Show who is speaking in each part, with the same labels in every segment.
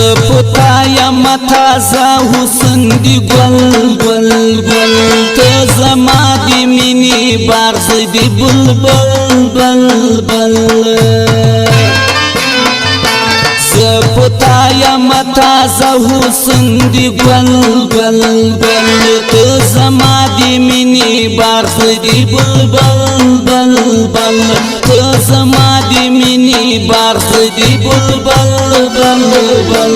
Speaker 1: زپتا یم تازه حسن دی گل گل گل ته زما دی مینی باغ دی بلبل بل بل زپتا یم تازه حسن دی گل گل گل ته زما دی مینی باغ دی بلبل بل بل ته زما دی مینی باغ دی بلبل بل بل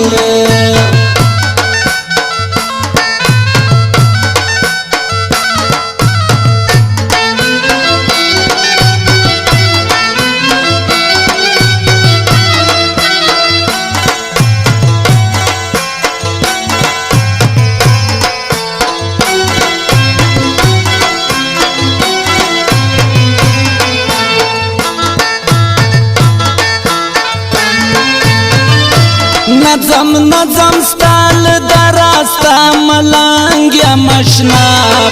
Speaker 1: نظم نظم ستال دراستا ملنگ یا مشنا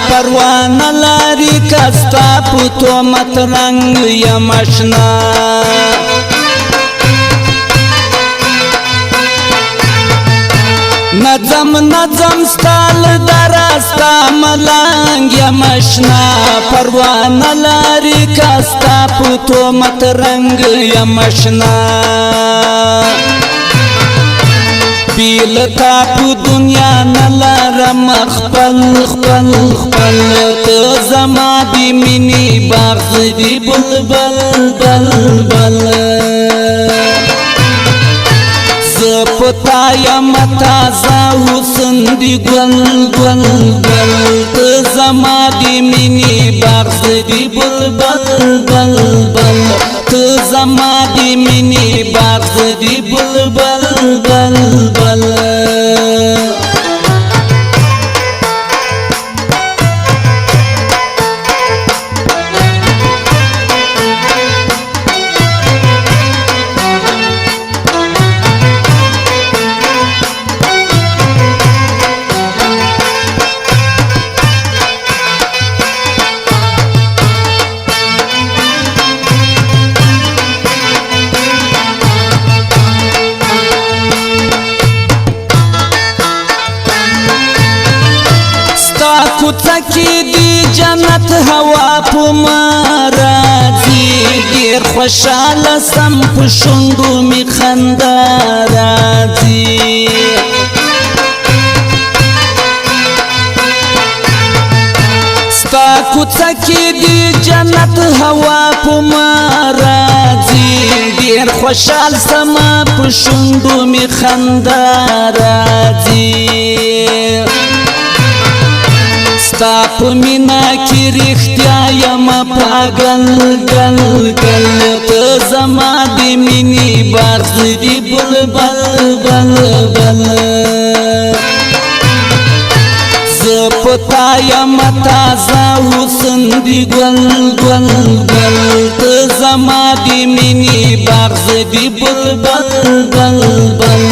Speaker 1: پروان لاری کستا پتو مترنگ یا مشنا نظم نظم ستال دراستا ملنگ یا مشنا پروان لاری کستا پتو مترنگ یا مشنا بیلتا پو دنیا نلارم خپل خپل خپل ته زما دی مینی باغ دی بلبل بل بل زپتا یم تازه حسن دی گل گل گل ته زما دی مینی باغ دی بلبل بل بل ته زما دی مینی باغ دی بلبل بل بل کوڅه کې دی جنت هوا په ما راځي ډېر خوشاله سم په شونډو می خندا راځي ستا کوڅه کې دی جنت هوا په ما راځي ډېر خوشال سم په شونډو می خندا راځي ستا په مینا کې رښتیا یم پاگل گل گل ته زما دی مینی باغ دی بلبل بل بل زپتا یم تازه حسن دی گل گل گل ته زما دی مینی باغ دی بلبل بل بل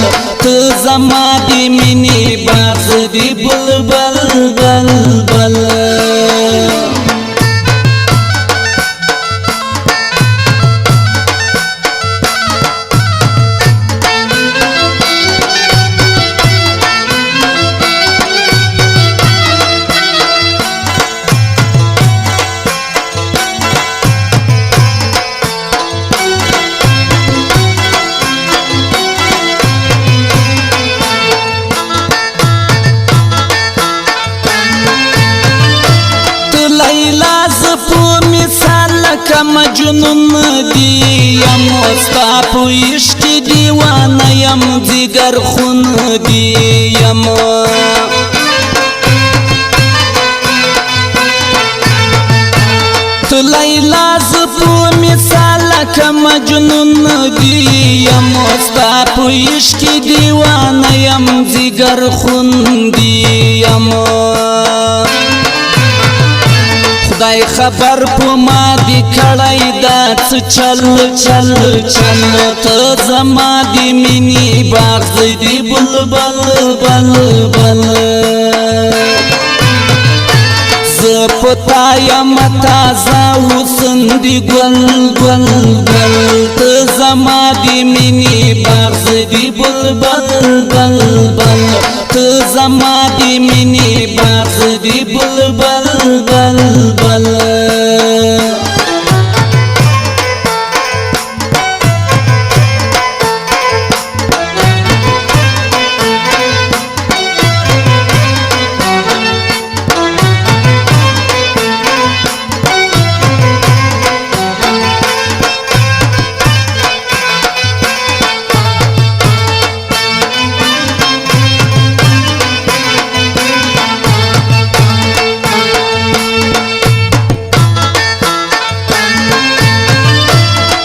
Speaker 1: ته زما دی مینی باغ دی بلبل بل بل که مجنون دی یم ستا په عشق دیوانه یم جگر خون دی یم تو لیلا ز په مثال که مجنون دی یم ستا په عشق دیوانه یم جگر خون دی یم خدای خبر په ما دی کړی دا څه چل چل چل ته زما دی مینی باغ دی بلبل بل بل پتا یم تازه حسن دی گل گل گل ته زما دی مینی باغ دی بلبل بل بل ته زما دی مینی باغ دی بلبل بل بل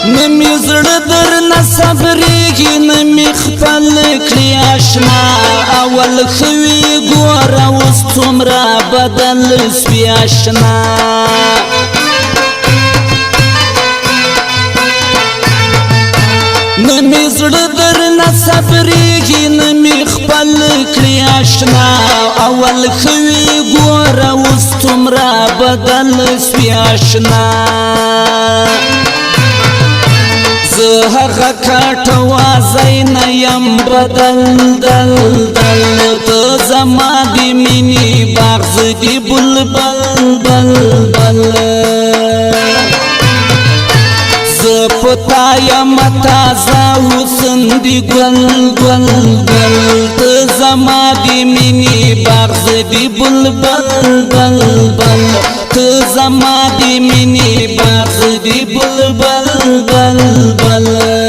Speaker 1: نمی زړه در نه صبرېږي نمی خپل کړي اشنا اول خوي ګوره اوس څومره بدل سوي اشنا نمی زړه در نه صبرېږي نمی خپل کړي اشنا اول خوي ګوره اوس څومره بدل سوي اشنا هغه کاټ وازی نه یم بدل دل دل ته زما دی مینی باغ دی بلبل بل بل زه پتا یم تازه حسن دی گل گل گل ته زما دی مینی باغ دی بلبل بل بل ته زما دی مینی باغ دی بلبل بل بل